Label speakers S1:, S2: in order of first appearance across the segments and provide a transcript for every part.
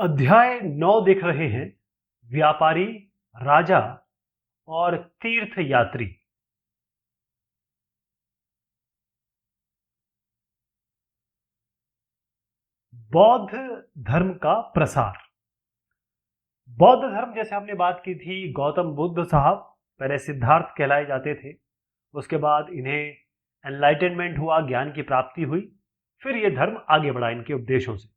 S1: अध्याय 9 देख रहे हैं। व्यापारी, राजा और तीर्थ यात्री। बौद्ध धर्म का प्रसार। बौद्ध धर्म, जैसे हमने बात की थी, गौतम बुद्ध साहब पहले सिद्धार्थ कहलाए जाते थे। उसके बाद इन्हें एनलाइटनमेंट हुआ, ज्ञान की प्राप्ति हुई। फिर यह धर्म आगे बढ़ा इनके उपदेशों से।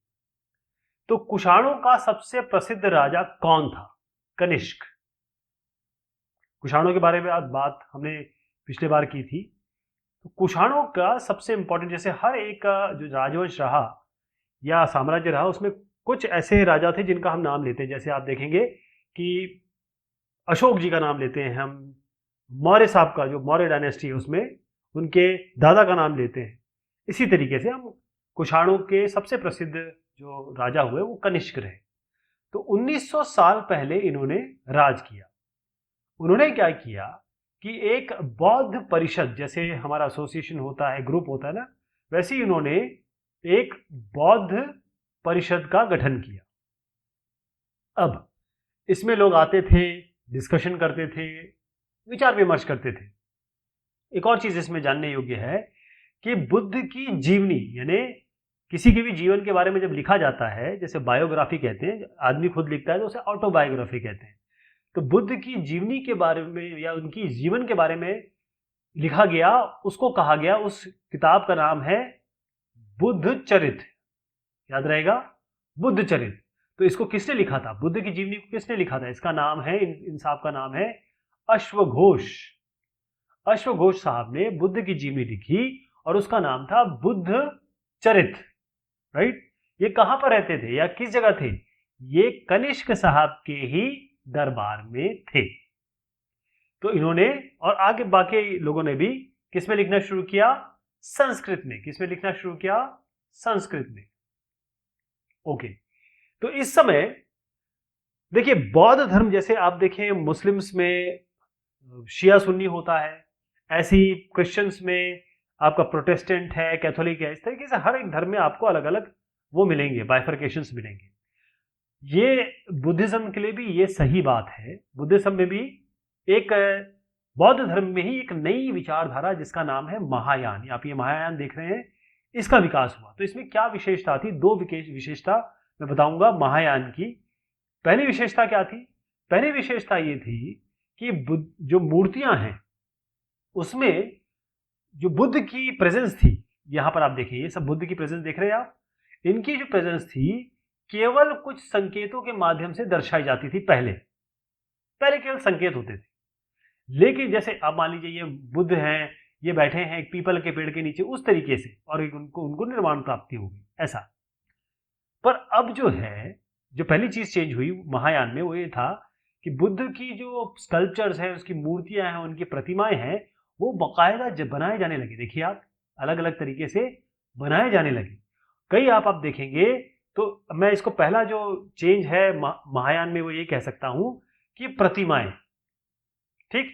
S1: तो कुषाणों का सबसे प्रसिद्ध राजा कौन था? कनिष्क। कुषाणों के बारे में आज बात हमने पिछले बार की थी। तो कुषाणों का सबसे इंपॉर्टेंट, जैसे हर एक का जो राजवंश रहा या साम्राज्य रहा, उसमें कुछ ऐसे राजा थे जिनका हम नाम लेते हैं। जैसे आप देखेंगे कि अशोक जी का नाम लेते हैं हम, मौर्य साहब का जो मौर्य डायनेस्टी है उसमें उनके दादा का नाम लेते हैं। इसी तरीके से हम कुषाणों के सबसे प्रसिद्ध जो राजा हुए वो कनिष्क रहे। तो 1900 साल पहले इन्होंने राज किया। उन्होंने क्या किया कि एक बौद्ध परिषद, जैसे हमारा एसोसिएशन होता है, ग्रुप होता है ना, वैसे ही इन्होंने एक बौद्ध परिषद का गठन किया। अब इसमें लोग आते थे, डिस्कशन करते थे, विचार विमर्श करते थे। एक और चीज इसमें जानने योग्य है कि बुद्ध की जीवनी, यानी किसी के भी जीवन के बारे में जब लिखा जाता है, जैसे बायोग्राफी कहते हैं, आदमी खुद लिखता है तो उसे ऑटोबायोग्राफी कहते हैं। तो बुद्ध की जीवनी के बारे में या उनकी जीवन के बारे में लिखा गया, उसको कहा गया, उस किताब का नाम है बुद्ध चरित। याद रहेगा, बुद्ध चरित। तो इसको किसने लिखा था? बुद्ध की जीवनी को किसने लिखा था? इसका नाम है, इन साहब का नाम है अश्वघोष। अश्वघोष साहब ने बुद्ध की जीवनी लिखी और उसका नाम था बुद्ध चरित। राइट? ये कहां पर रहते थे या किस जगह थे? ये कनिष्क साहब के ही दरबार में थे। तो इन्होंने, और आगे बाकी लोगों ने भी किस में लिखना शुरू किया? संस्कृत में। किस में लिखना शुरू किया? संस्कृत में। ओके। तो इस समय देखिए, बौद्ध धर्म, जैसे आप देखें मुस्लिम्स में शिया सुन्नी होता है, ऐसे ही क्रिश्चियंस में आपका प्रोटेस्टेंट है, कैथोलिक है। इस तरीके से हर एक धर्म में आपको अलग अलग वो मिलेंगे, बाइफर्केशंस मिलेंगे। ये बुद्धिज्म के लिए भी ये सही बात है। बुद्धिज्म में भी एक, बौद्ध धर्म में ही एक नई विचारधारा जिसका नाम है महायान, आप ये महायान देख रहे हैं, इसका विकास हुआ। तो इसमें क्या विशेषता थी? दो विशेषता मैं बताऊंगा महायान की। पहली विशेषता क्या थी? पहली विशेषता ये थी कि जो मूर्तियां हैं उसमें जो बुद्ध की प्रेजेंस थी, यहां पर आप देखिए, ये सब बुद्ध की प्रेजेंस देख रहे हैं आप। इनकी जो प्रेजेंस थी केवल कुछ संकेतों के माध्यम से दर्शाई जाती थी। पहले केवल संकेत होते थे। लेकिन जैसे आप मान लीजिए ये बुद्ध हैं, ये बैठे हैं एक पीपल के पेड़ के नीचे, उस तरीके से, और एक उनको निर्वाण प्राप्ति हो गई, ऐसा। पर अब जो है, जो पहली चीज चेंज हुई महायान में, वो ये था कि बुद्ध की जो स्कल्पचर्स हैं, उसकी मूर्तियां हैं, उनकी प्रतिमाएं हैं, वो बाकायदा बनाए जाने लगे। देखिए आप, अलग अलग तरीके से बनाए जाने लगे। कई आप देखेंगे। तो मैं इसको पहला जो चेंज है महायान में, वो ये कह सकता हूं कि प्रतिमाएं, ठीक,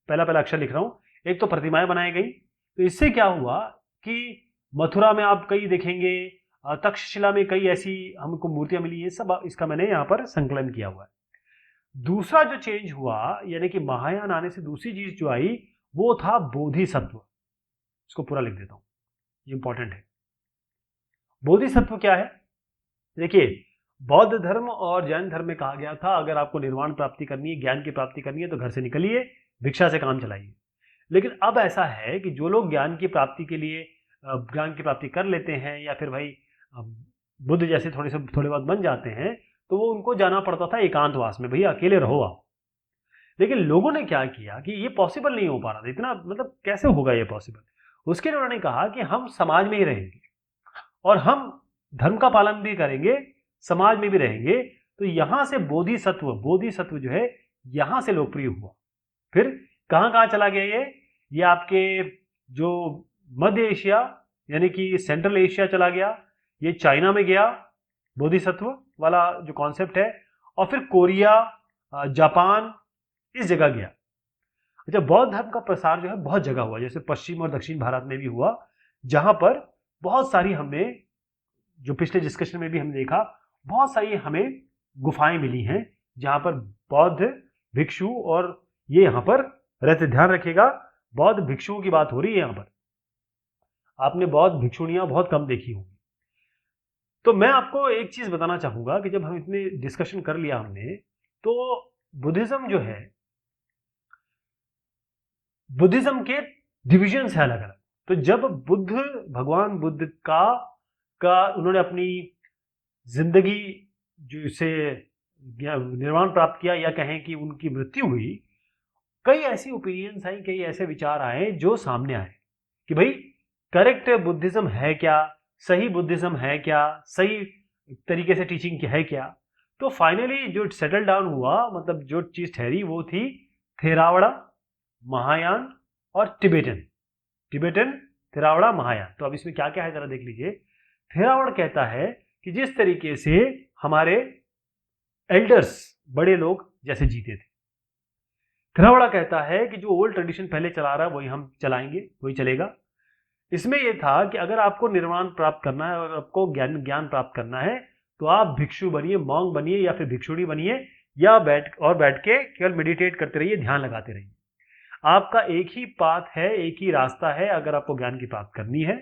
S1: पहला अक्षर लिख रहा हूं। एक तो प्रतिमाएं बनाई गई। तो इससे क्या हुआ कि मथुरा में आप कई देखेंगे, तक्षशिला में कई ऐसी हमको मूर्तियां मिली। ये सब इसका मैंने यहां पर संकलन किया हुआ है। दूसरा जो चेंज हुआ, यानी कि महायान आने से दूसरी चीज जो आई, वो था बोधिसत्व। इसको पूरा लिख देता हूं, ये इंपॉर्टेंट है। बोधिसत्व क्या है? देखिए, बौद्ध धर्म और जैन धर्म में कहा गया था, अगर आपको निर्वाण प्राप्ति करनी है, ज्ञान की प्राप्ति करनी है, तो घर से निकलिए, भिक्षा से काम चलाइए। लेकिन अब ऐसा है कि जो लोग ज्ञान की प्राप्ति के लिए ज्ञान की प्राप्ति कर लेते हैं, या फिर भाई बुद्ध जैसे थोड़े बहुत बन जाते हैं, तो वो उनको जाना पड़ता था एकांतवास में, भैया अकेले रहो आप। लेकिन लोगों ने क्या किया कि ये पॉसिबल नहीं हो पा रहा था, इतना मतलब कैसे होगा ये पॉसिबल। उसके लिए उन्होंने कहा कि हम समाज में ही रहेंगे और हम धर्म का पालन भी करेंगे, समाज में भी रहेंगे। तो यहां से बोधिसत्व जो है, यहां से लोकप्रिय हुआ। फिर कहां कहां चला गया ये आपके जो मध्य एशिया, यानी कि सेंट्रल एशिया चला गया, ये चाइना में गया, बोधिसत्व वाला जो कॉन्सेप्ट है, और फिर कोरिया, जापान, इस जगह गया। अच्छा, बौद्ध धर्म का प्रसार जो है बहुत जगह हुआ, जैसे पश्चिम और दक्षिण भारत में भी हुआ, जहां पर बहुत सारी, हमने जो पिछले डिस्कशन में भी हमने देखा, बहुत सारी हमें गुफाएं मिली हैं जहां पर बौद्ध भिक्षु और ये यहां पर रहते। ध्यान रखिएगा, बौद्ध भिक्षुओं की बात हो रही है यहां पर। आपने बौद्ध भिक्षुणियां बहुत कम देखी होंगी। तो मैं आपको एक चीज बताना चाहूंगा कि जब हम इतने डिस्कशन कर लिया हमने, तो बुद्धिज्म जो है, बुद्धिज्म के डिविजन्स है अलग अलग। तो जब भगवान बुद्ध का उन्होंने अपनी जिंदगी जो से निर्वाण प्राप्त किया, या कहें कि उनकी मृत्यु हुई, कई ऐसी ओपिनियंस आई, कई ऐसे विचार आए जो सामने आए कि भाई करेक्ट बुद्धिज्म है क्या, सही बुद्धिज्म है क्या, सही तरीके से टीचिंग है क्या। तो फाइनली जो सेटल डाउन हुआ, मतलब जो चीज ठहरी, वो थी थेरावड़ा, महायान और टिबेटन थेरावड़ा महायान। तो अब इसमें क्या क्या है जरा देख लीजिए। थेरावड़ कहता है कि जिस तरीके से हमारे एल्डर्स, बड़े लोग जैसे जीते थे। थेरावड़ा कहता है कि जो ओल्ड ट्रेडिशन पहले चला रहा है वही हम चलाएंगे, वही चलेगा। इसमें यह था कि अगर आपको निर्वाण प्राप्त करना है और आपको ज्ञान प्राप्त करना है, तो आप भिक्षु बनिए, मॉन्क बनिए, या फिर भिक्षुणी बनिए, या बैठ के केवल मेडिटेट करते रहिए, ध्यान लगाते रहिए। आपका एक ही पाथ है, एक ही रास्ता है अगर आपको ज्ञान की प्राप्त करनी है।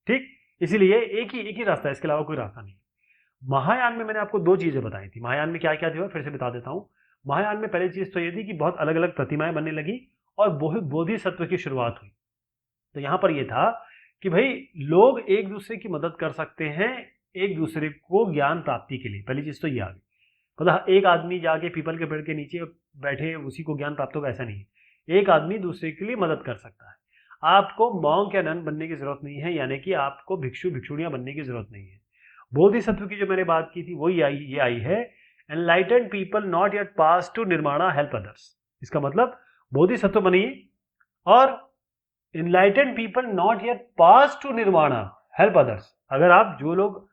S1: ठीक, इसीलिए एक ही रास्ता है, इसके अलावा कोई रास्ता नहीं। महायान में मैंने आपको दो चीजें बताई थी। महायान में क्या क्या थी फिर से बता देता हूं। महायान में पहली चीज तो ये थी कि बहुत अलग अलग प्रतिमाएं बनने लगी और बोधिसत्व की शुरुआत हुई। तो यहां पर यह था कि भाई लोग एक दूसरे की मदद कर सकते हैं, एक दूसरे को ज्ञान प्राप्ति के लिए। पहली चीज तो ये आ गई। मतलब एक आदमी जाके पीपल के पेड़ के नीचे बैठे उसी को ज्ञान प्राप्त होगा, ऐसा नहीं है। एक आदमी दूसरे के लिए मदद कर सकता है। आपको मॉन्क या नन बनने की जरूरत नहीं है, यानी कि आपको भिक्षु भिक्षुणियां बनने की जरूरत नहीं है। बोधिसत्व की जो मैंने बात की थी वो ये आई है, enlightened people not yet pass to निर्माणा हेल्प अदर्स। इसका मतलब बोधिसत्व बनिए और enlightened people not yet pass to निर्माणा हेल्प अदर्स। अगर आप जो लोग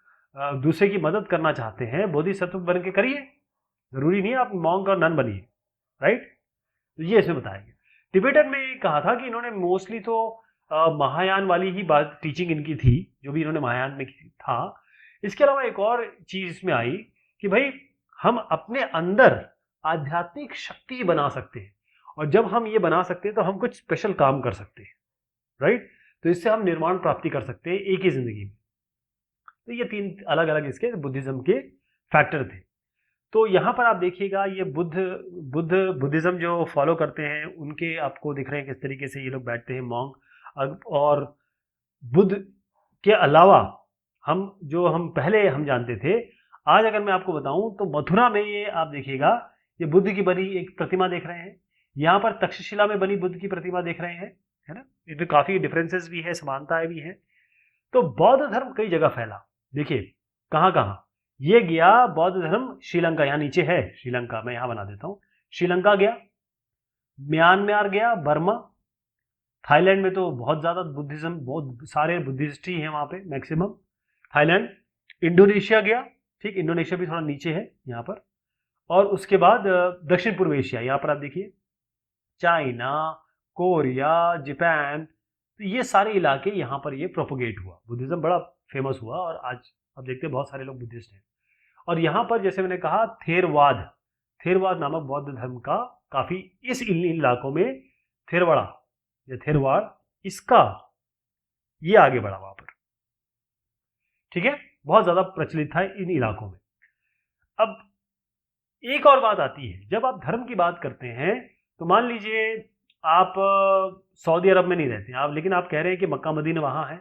S1: दूसरे की मदद करना चाहते हैं, बोधिसत्व बन के करिए, जरूरी नहीं है आप मॉन्क और नन बनिए, राइट। तो ये इसमें बताया गया। टिबेटन में कहा था कि इन्होंने मोस्टली तो महायान वाली ही बात टीचिंग इनकी थी, जो भी इन्होंने महायान में था। इसके अलावा एक और चीज इसमें आई कि भाई हम अपने अंदर आध्यात्मिक शक्ति बना सकते हैं, और जब हम ये बना सकते हैं तो हम कुछ स्पेशल काम कर सकते हैं, राइट। तो इससे हम निर्माण प्राप्ति कर सकते हैं एक ही जिंदगी में। तो ये तीन अलग अलग इसके बुद्धिज्म के फैक्टर थे। तो यहाँ पर आप देखिएगा, ये बुद्धिज्म जो फॉलो करते हैं उनके आपको दिख रहे हैं किस तरीके से ये लोग बैठते हैं मॉन्क। और बुद्ध के अलावा हम पहले हम जानते थे, आज अगर मैं आपको बताऊं तो मथुरा में ये आप देखिएगा, ये बुद्ध की बनी एक प्रतिमा देख रहे हैं। यहाँ पर तक्षशिला में बनी बुद्ध की प्रतिमा देख रहे हैं, है ना। इसमें काफी डिफरेंसेस भी है, समानताएं भी हैं। तो बौद्ध धर्म कई जगह फैला। देखिए कहाँ कहाँ ये गया बौद्ध धर्म। श्रीलंका यहाँ नीचे है, श्रीलंका मैं यहाँ बना देता हूँ। श्रीलंका गया, म्यांमार गया, बर्मा, थाईलैंड में तो बहुत ज्यादा बुद्धिज्म, बहुत सारे बुद्धिस्ट ही हैं वहां पे मैक्सिमम, थाईलैंड। इंडोनेशिया गया, ठीक, इंडोनेशिया भी थोड़ा नीचे है यहाँ पर। और उसके बाद दक्षिण पूर्व एशिया, यहाँ पर आप देखिए चाइना, कोरिया, जापान, तो ये सारे इलाके यहाँ पर ये प्रोपोगेट हुआ, बुद्धिज्म बड़ा फेमस हुआ। और आज अब देखते हैं बहुत सारे लोग बुद्धिस्ट हैं। और यहाँ पर जैसे मैंने कहा थेरवाद नामक बौद्ध धर्म का काफी इस इलाकों में थेरवाड़ा या थेरवाड़, इसका ये आगे बढ़ा वहां पर, ठीक है, बहुत ज्यादा प्रचलित था इन इलाकों में। अब एक और बात आती है, जब आप धर्म की बात करते हैं तो मान लीजिए आप सऊदी अरब में नहीं रहते आप, लेकिन आप कह रहे हैं कि मक्का मदीना वहां है,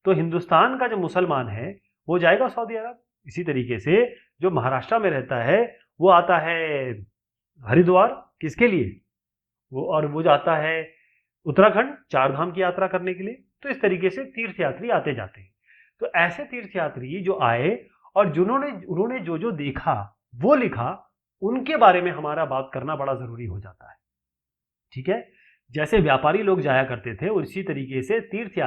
S1: तो हिंदुस्तान का जो मुसलमान है वो जाएगा सऊदी अरब। इसी तरीके से जो महाराष्ट्र में रहता है वो आता है हरिद्वार, किसके लिए, वो जाता है उत्तराखंड चार धाम की यात्रा करने के लिए। तो इस तरीके से तीर्थ यात्री आते जाते हैं। तो ऐसे तीर्थ यात्री जो आए और उन्होंने जो जो देखा वो लिखा, उनके बारे में हमारा बात करना बड़ा जरूरी हो जाता है, ठीक है। जैसे व्यापारी लोग जाया करते थे, उसी तरीके से तीर्थ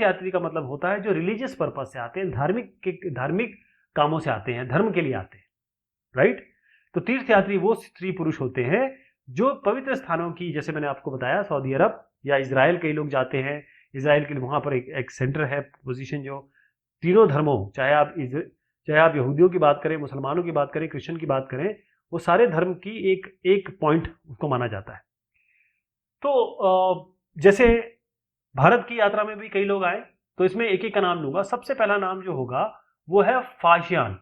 S1: यात्री का मतलब होता है जो रिलीजियस पर्पज से आते हैं, धार्मिक कामों से आते हैं, धर्म के लिए आते हैं, राइट। तो तीर्थ यात्री वो स्त्री पुरुष होते हैं जो पवित्र स्थानों की, जैसे मैंने आपको बताया सऊदी अरब या इजराइल, कई लोग जाते हैं इजराइल के लिए। वहां पर एक सेंटर है, पोजीशन, जो तीनों धर्मों, चाहे आप चाहे आप यहूदियों की बात करें, मुसलमानों की बात करें, क्रिश्चियन की बात करें, वो सारे धर्म की एक पॉइंट उसको माना जाता है। तो जैसे भारत की यात्रा में भी कई लोग आए, तो इसमें एक एक का नाम लूंगा। सबसे पहला नाम जो होगा वो है फाशियान।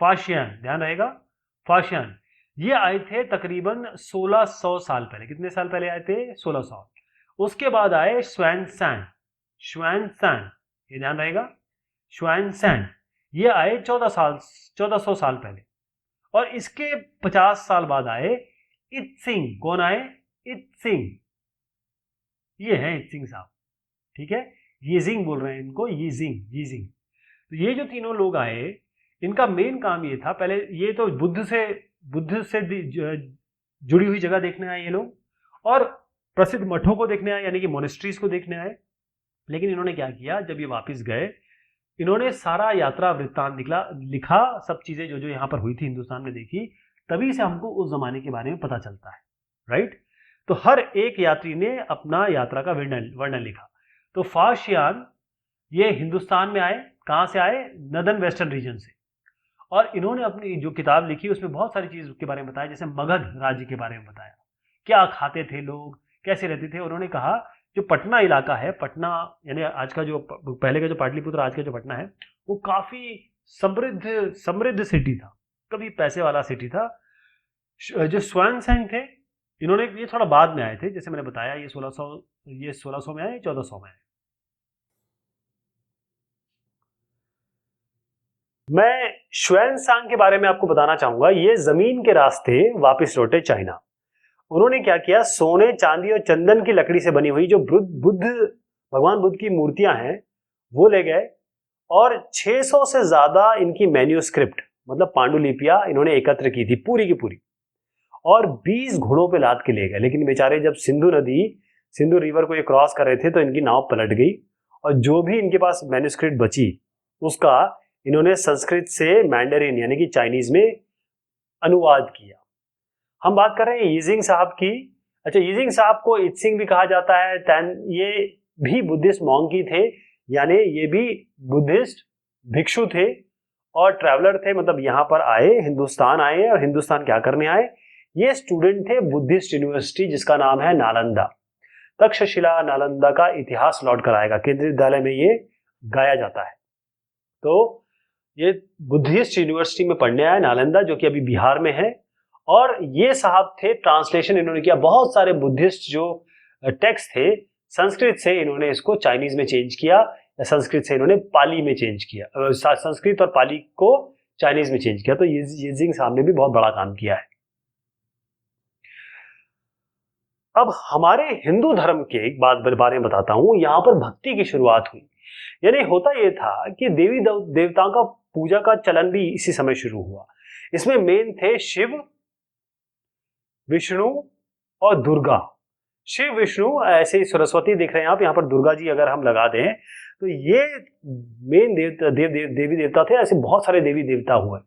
S1: फाशियान, ध्यान रहेगा, फाशियान। ये आए थे तकरीबन 1600 साल पहले। कितने साल पहले आए थे? 1600। उसके बाद आए श्वेनसैन। श्वेनसैन, ये ध्यान रहेगा, श्वेनसैन। ये आए 1400 साल पहले। और इसके 50 साल बाद आए इत्सिंग। कौन आए? इत्सिंग। ये है इत्सिंग साहब, ठीक है। यीजिंग बोल रहे हैं इनको, यीजिंग, यीजिंग। तो ये जो तीनों लोग आए, इनका मेन काम ये था, पहले ये तो बुद्ध से जुड़ी हुई जगह देखने आए ये लोग, और प्रसिद्ध मठों को देखने आए, यानी कि मोनेस्ट्रीज को देखने आए। लेकिन इन्होंने क्या किया, जब ये वापस गए, इन्होंने सारा यात्रा वृत्तांत लिखा, सब चीजें जो जो यहाँ पर हुई थी हिंदुस्तान में देखी। तभी से हमको उस जमाने के बारे में पता चलता है, राइट। तो हर एक यात्री ने अपना यात्रा का वर्णन लिखा। तो फाशियान ये हिंदुस्तान में आए। कहाँ से आए? नदर्न वेस्टर्न रीजन से। और इन्होंने अपनी जो किताब लिखी उसमें बहुत सारी चीज के बारे में बताया, जैसे मगध राज्य के बारे में बताया, क्या खाते थे लोग, कैसे रहते थे। उन्होंने कहा जो पटना इलाका है, पटना यानी आज का जो पहले का जो पाटलिपुत्र, आज का जो पटना है, वो काफी समृद्ध सिटी था, कभी पैसे वाला सिटी था। जो स्वानसैंग थे, इन्होंने, ये थोड़ा बाद में आए थे, जैसे मैंने बताया, ये 1600 में आए, 1400 में आए। मैं श्वेनसांग के बारे में आपको बताना चाहूंगा। ये जमीन के रास्ते वापस लौटे चाइना। उन्होंने क्या किया, सोने, चांदी और चंदन की लकड़ी से बनी हुई जो भगवान बुद्ध की मूर्तियां हैं वो ले गए, और 600 से ज्यादा इनकी मैन्यूस्क्रिप्ट मतलब पांडुलिपियां इन्होंने एकत्र की थी, पूरी की पूरी, और 20 घोड़ों पे लाद के ले गए। लेकिन बेचारे जब सिंधु रिवर को ये क्रॉस कर रहे थे तो इनकी नाव पलट गई, और जो भी इनके पास मैन्यूस्क्रिप्ट बची उसका इन्होंने संस्कृत से मैंडरिन यानी कि चाइनीज में अनुवाद किया। हम बात कर रहे हैं यीजिंग साहब की। अच्छा, यीजिंग साहब को इत्सिंग भी कहा जाता है। ये भी बुद्धिस्ट मॉन्की थे, यानी ये भी बुद्धिस्ट भिक्षु थे और ट्रैवलर थे, मतलब यहाँ पर आए, हिंदुस्तान आए। और हिंदुस्तान क्या करने आए? ये स्टूडेंट थे बुद्धिस्ट यूनिवर्सिटी जिसका नाम है नालंदा। तक्षशिला नालंदा का इतिहास लौट कर आएगा, केंद्रीय विद्यालय में ये गाया जाता है। तो ये बुद्धिस्ट यूनिवर्सिटी में पढ़ने आए, नालंदा, जो कि अभी बिहार में है। और ये साहब थे, ट्रांसलेशन इन्होंने किया, बहुत सारे बुद्धिस्ट जो टेक्स्ट थे संस्कृत से इन्होंने इसको चाइनीज में चेंज किया, या संस्कृत से इन्होंने पाली में चेंज किया, संस्कृत और पाली को चाइनीज में चेंज किया। तो यीजिंग साहब ने भी बहुत बड़ा काम किया है। अब हमारे हिंदू धर्म के एक बात बारे में बताता हूं। यहां पर भक्ति की शुरुआत हुई, यानी होता यह था कि देवी देवताओं का पूजा का चलन भी इसी समय शुरू हुआ। इसमें मेन थे शिव, विष्णु और दुर्गा। शिव, विष्णु, ऐसे ही सरस्वती दिख रहे हैं आप, यहाँ पर दुर्गा जी अगर हम लगा दें तो ये मेन देवी देवता थे। ऐसे बहुत सारे देवी देवता हुए।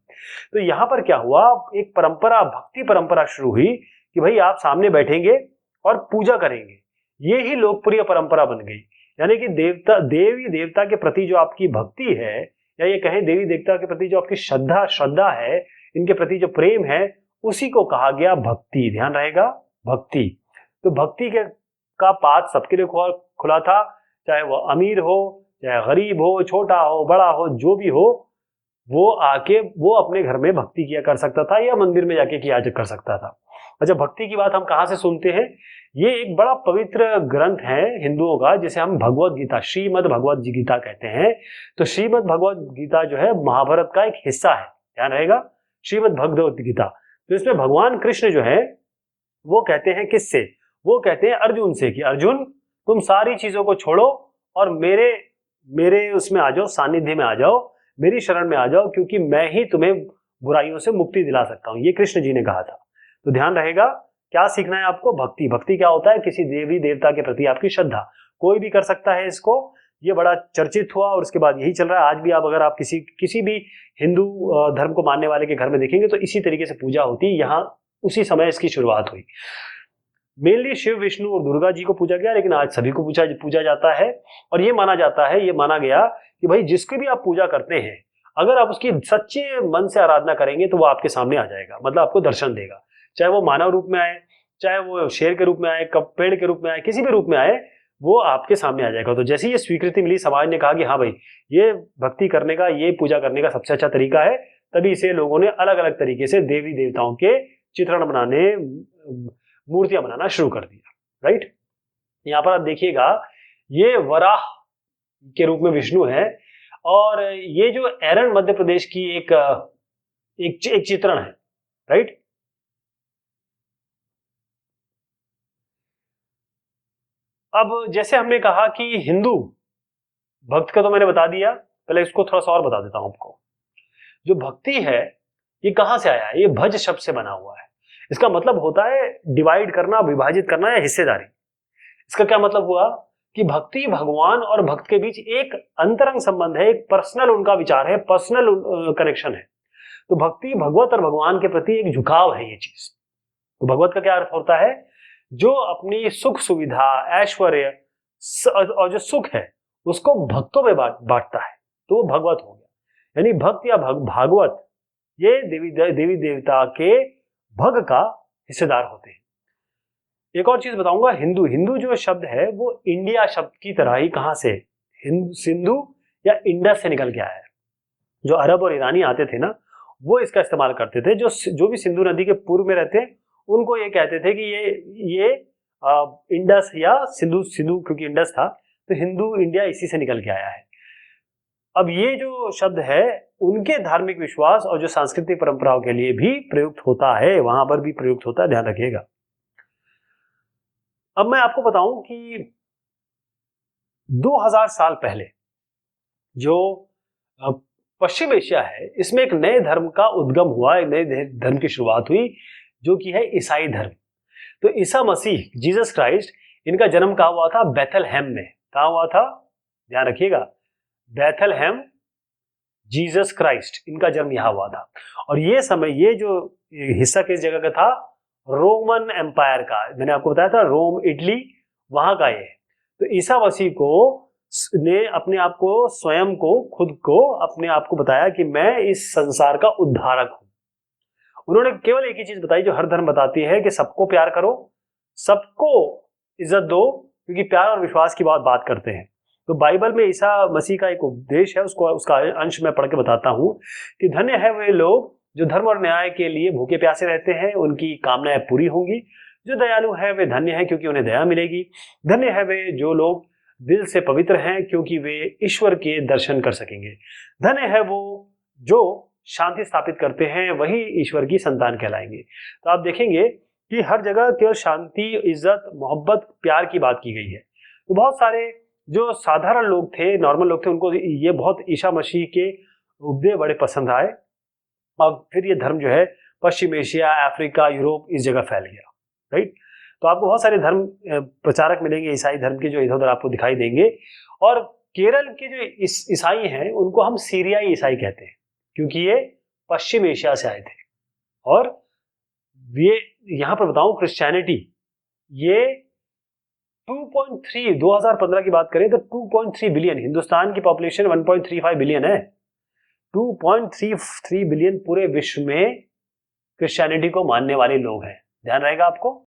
S1: तो यहाँ पर क्या हुआ, एक परंपरा, भक्ति परंपरा शुरू हुई कि भाई आप सामने बैठेंगे और पूजा करेंगे। ये ही लोकप्रिय परंपरा बन गई। यानी कि देवी देवता के प्रति जो आपकी भक्ति है, या ये कहें देवी देवता के प्रति जो आपकी श्रद्धा है, इनके प्रति जो प्रेम है, उसी को कहा गया भक्ति। ध्यान रहेगा, भक्ति। तो भक्ति का पाथ सबके लिए खुला था, चाहे वो अमीर हो, चाहे गरीब हो, छोटा हो, बड़ा हो, जो भी हो, वो आके वो अपने घर में भक्ति किया कर सकता था, या मंदिर में जाके किया कर सकता था। अच्छा, भक्ति की बात हम कहाँ से सुनते हैं? ये एक बड़ा पवित्र ग्रंथ है हिंदुओं का, जिसे हम भगवत गीता, श्रीमद् भगवत गीता कहते हैं। तो श्रीमद् भगवत गीता जो है महाभारत का एक हिस्सा है, ध्यान रहेगा, श्रीमद् भगवत गीता। तो इसमें भगवान कृष्ण जो है वो कहते हैं, किससे? वो कहते हैं अर्जुन से, कि अर्जुन तुम सारी चीजों को छोड़ो और मेरे उसमें आ जाओ, सानिध्य में आ जाओ, मेरी शरण में आ जाओ, क्योंकि मैं ही तुम्हें बुराइयों से मुक्ति दिला सकता हूं। ये कृष्ण जी ने कहा था। तो ध्यान रहेगा, क्या सीखना है आपको? भक्ति। भक्ति क्या होता है? किसी देवी देवता के प्रति आपकी श्रद्धा। कोई भी कर सकता है इसको। ये बड़ा चर्चित हुआ और उसके बाद यही चल रहा है आज भी। आप अगर आप किसी भी हिंदू धर्म को मानने वाले के घर में देखेंगे तो इसी तरीके से पूजा होती है। यहाँ उसी समय इसकी शुरुआत हुई। मेनली शिव, विष्णु और दुर्गा जी को पूजा गया, लेकिन आज सभी को पूजा जाता है। और ये माना गया कि भाई जिसकी भी आप पूजा करते हैं, अगर आप उसकी सच्चे मन से आराधना करेंगे तो वो आपके सामने आ जाएगा, मतलब आपको दर्शन देगा, चाहे वो मानव रूप में आए, चाहे वो शेर के रूप में आए, कब पेड़ के रूप में आए, किसी भी रूप में आए, वो आपके सामने आ जाएगा। तो जैसे ही ये स्वीकृति मिली, समाज ने कहा कि हाँ भाई, ये भक्ति करने का, ये पूजा करने का सबसे अच्छा तरीका है, तभी इसे लोगों ने अलग अलग तरीके से देवी देवताओं के चित्रण बनाने, मूर्तियां बनाना शुरू कर दिया। राइट, यहाँ पर आप देखिएगा, ये वराह के रूप में विष्णु है, और ये जो एरन मध्य प्रदेश की एक चित्रण है। राइट, अब जैसे हमने कहा कि हिंदू भक्त का तो मैंने बता दिया, पहले इसको थोड़ा सा और बता देता हूं आपको। जो भक्ति है ये कहां से आया है? ये भज शब्द से बना हुआ है। इसका मतलब होता है डिवाइड करना, विभाजित करना या हिस्सेदारी। इसका क्या मतलब हुआ कि भक्ति भगवान और भक्त के बीच एक अंतरंग संबंध है, एक पर्सनल उनका विचार है, पर्सनल कनेक्शन है। तो भक्ति भगवत और भगवान के प्रति एक झुकाव है ये चीज। तो भगवत का क्या अर्थ होता है? जो अपनी सुख सुविधा, ऐश्वर्य और जो सुख है उसको भक्तों में बांटता है, तो वो भगवत हो गया। यानी भक्त या भागवत ये देवी देवता के भग का हिस्सेदार होते हैं। एक और चीज बताऊंगा, हिंदू, हिंदू जो शब्द है वो इंडिया शब्द की तरह ही कहां से, सिंधु या इंडस से निकल के आया है। जो अरब और ईरानी आते थे ना, वो इसका इस्तेमाल करते थे। जो भी सिंधु नदी के पूर्व में रहते हैं उनको ये कहते थे कि ये इंडस या सिंधु, क्योंकि इंडस था तो हिंदू इंडिया इसी से निकल के आया है। अब ये जो शब्द है उनके धार्मिक विश्वास और जो सांस्कृतिक परंपराओं के लिए भी प्रयुक्त होता है, वहां पर भी प्रयुक्त होता है, ध्यान रखिएगा। अब मैं आपको बताऊं कि 2000 साल पहले जो पश्चिम एशिया है, इसमें एक नए धर्म का उद्गम हुआ, एक नए धर्म की शुरुआत हुई, जो कि है ईसाई धर्म। तो ईसा मसीह, जीसस क्राइस्ट, इनका जन्म कहाँ हुआ था? बेथलहेम में। कहाँ हुआ था? ध्यान रखिएगा, बेथलहेम, जीसस क्राइस्ट, इनका जन्म यहां हुआ था। और ये समय, ये जो हिस्सा किस जगह का था? रोमन एम्पायर का। मैंने आपको बताया था रोम, इटली, वहां का ये। तो ईसा मसीह को ने अपने आप को, स्वयं को, खुद को, अपने आप को बताया कि मैं इस संसार का उद्धारक हूं। उन्होंने केवल एक ही चीज बताई जो हर धर्म बताती है, कि सबको प्यार करो, सबको इज्जत दो, क्योंकि प्यार और विश्वास की बात करते हैं। तो बाइबल में ईसा मसीह का एक उपदेश है, उसका अंश मैं पढ़ के बताता हूं कि धन्य है वे लोग जो धर्म और न्याय के लिए भूखे प्यासे रहते हैं, उनकी कामनाएं पूरी होंगी। जो दयालु है वे धन्य है, क्योंकि उन्हें दया मिलेगी। धन्य है वे जो लोग दिल से पवित्र हैं, क्योंकि वे ईश्वर के दर्शन कर सकेंगे। धन्य है वो जो शांति स्थापित करते हैं, वही ईश्वर की संतान कहलाएंगे। तो आप देखेंगे कि हर जगह केवल शांति, इज्जत, मोहब्बत, प्यार की बात की गई है। तो बहुत सारे जो साधारण लोग थे, नॉर्मल लोग थे, उनको ये बहुत ईसा मसीह के उपदेश बड़े पसंद आए, और फिर ये धर्म जो है पश्चिम एशिया, अफ्रीका, यूरोप, इस जगह फैल गया। राइट, तो आपको बहुत सारे धर्म प्रचारक मिलेंगे ईसाई धर्म के, जो इधर उधर आपको दिखाई देंगे। और केरल के जो ईसाई हैं उनको हम सीरियाई ईसाई कहते हैं, क्योंकि ये पश्चिम एशिया से आए थे। और ये यहां पर बताऊं, क्रिश्चियनिटी ये 2.3, 2015 की बात करें तो 2.3 बिलियन, हिंदुस्तान की पॉपुलेशन 1.35 बिलियन है। 2.33 बिलियन पूरे विश्व में क्रिश्चियनिटी को मानने वाले लोग हैं। ध्यान रहेगा आपको।